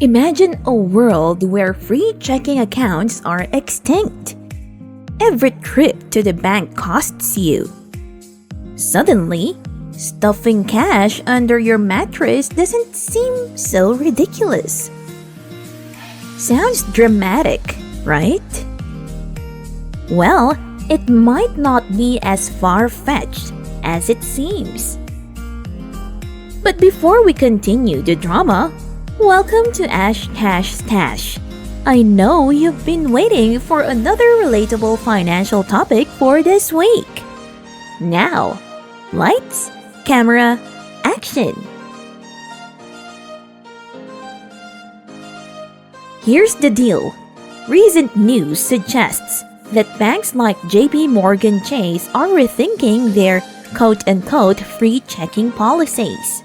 Imagine a world where free checking accounts are extinct. Every trip to the bank costs you. Suddenly, stuffing cash under your mattress doesn't seem so ridiculous. Sounds dramatic, right? Well, it might not be as far-fetched as it seems. But before we continue the drama, welcome to Ash Cash Stash. I know you've been waiting for another relatable financial topic for this week. Now, lights, camera, action! Here's the deal. Recent news suggests that banks like JP Morgan Chase are rethinking their quote-unquote free checking policies.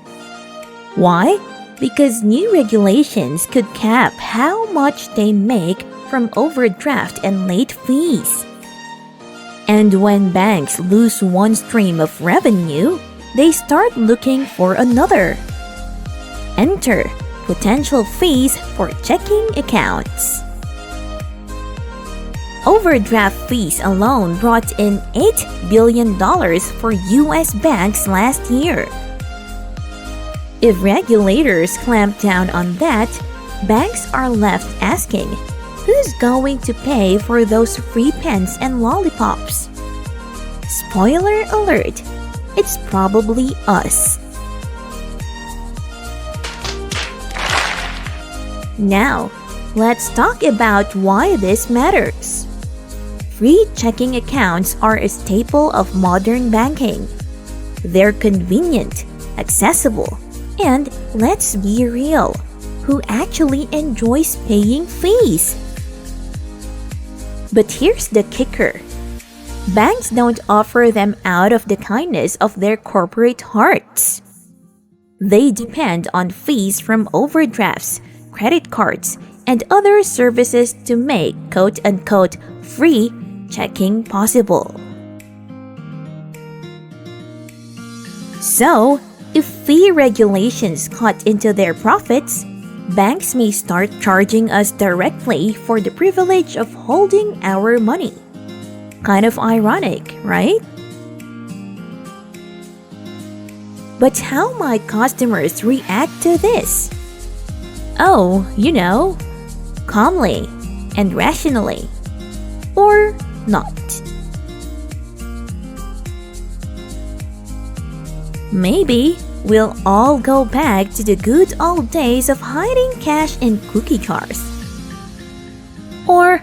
Why? Because new regulations could cap how much they make from overdraft and late fees. And when banks lose one stream of revenue, they start looking for another. Enter potential fees for checking accounts. Overdraft fees alone brought in $8 billion for U.S. banks last year. If regulators clamp down on that, banks are left asking, who's going to pay for those free pens and lollipops? Spoiler alert, it's probably us. Now, let's talk about why this matters. Free checking accounts are a staple of modern banking. They're convenient, accessible, and let's be real, who actually enjoys paying fees? But here's the kicker. Banks don't offer them out of the kindness of their corporate hearts. They depend on fees from overdrafts, credit cards, and other services to make quote-unquote free checking possible. So, if fee regulations cut into their profits, banks may start charging us directly for the privilege of holding our money. Kind of ironic, right? But how might customers react to this? Oh, calmly and rationally. Or not. Maybe we'll all go back to the good old days of hiding cash in cookie jars. Or,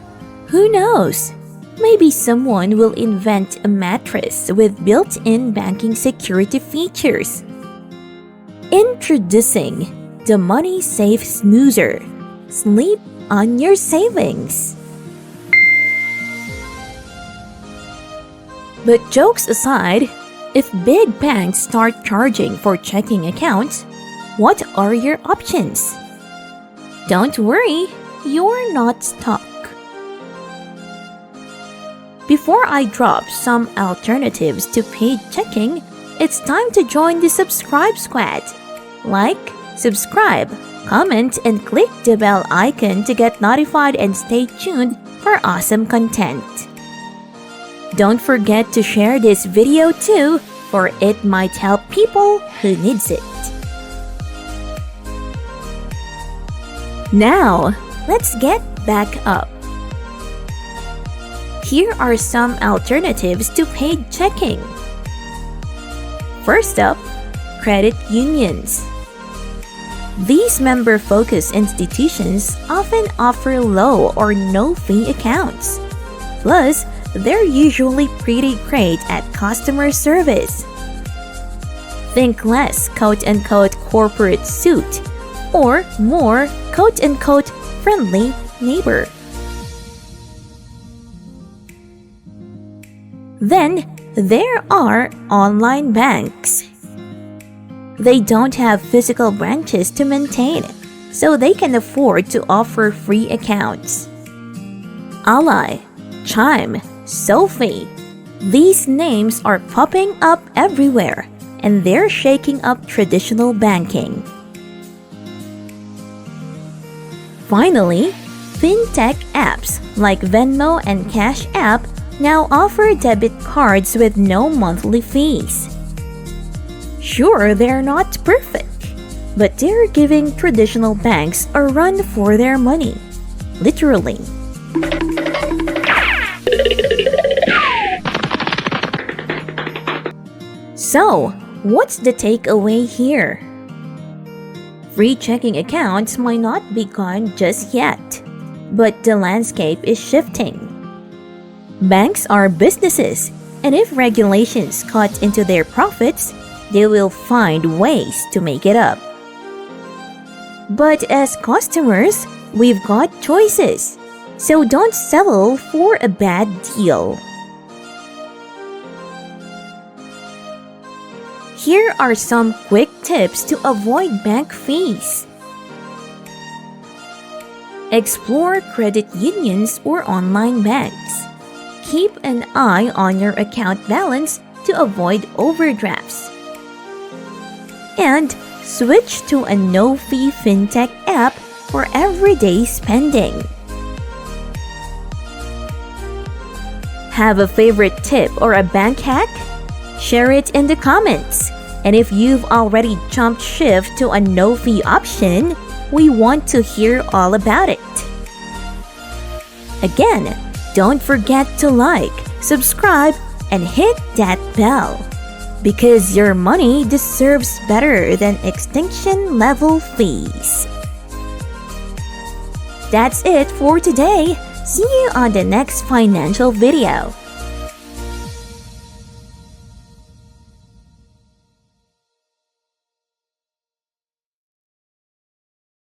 who knows? Maybe someone will invent a mattress with built-in banking security features. Introducing the Money Safe Snoozer. Sleep on your savings. But jokes aside, if big banks start charging for checking accounts, what are your options? Don't worry, you're not stuck. Before I drop some alternatives to paid checking, it's time to join the Subscribe Squad. Like, subscribe, comment, and click the bell icon to get notified and stay tuned for awesome content. Don't forget to share this video too, for it might help people who needs it. Now, let's get back up. Here are some alternatives to paid checking. First up, credit unions. These member-focused institutions often offer low or no-fee accounts. Plus, they're usually pretty great at customer service. Think less quote-unquote corporate suit or more quote-unquote friendly neighbor. Then, there are online banks. They don't have physical branches to maintain, so they can afford to offer free accounts. Ally, Chime, SoFi. These names are popping up everywhere, and they're shaking up traditional banking. Finally, fintech apps like Venmo and Cash App now offer debit cards with no monthly fees. Sure, they're not perfect, but they're giving traditional banks a run for their money. Literally. So, what's the takeaway here? Free checking accounts might not be gone just yet, but the landscape is shifting. Banks are businesses, and if regulations cut into their profits, they will find ways to make it up. But as customers, we've got choices, so don't settle for a bad deal. Here are some quick tips to avoid bank fees. Explore credit unions or online banks. Keep an eye on your account balance to avoid overdrafts. And switch to a no-fee fintech app for everyday spending. Have a favorite tip or a bank hack? Share it in the comments. And if you've already jumped ship to a no-fee option, we want to hear all about it. Again, don't forget to like, subscribe, and hit that bell. Because your money deserves better than extinction-level fees. That's it for today. See you on the next financial video.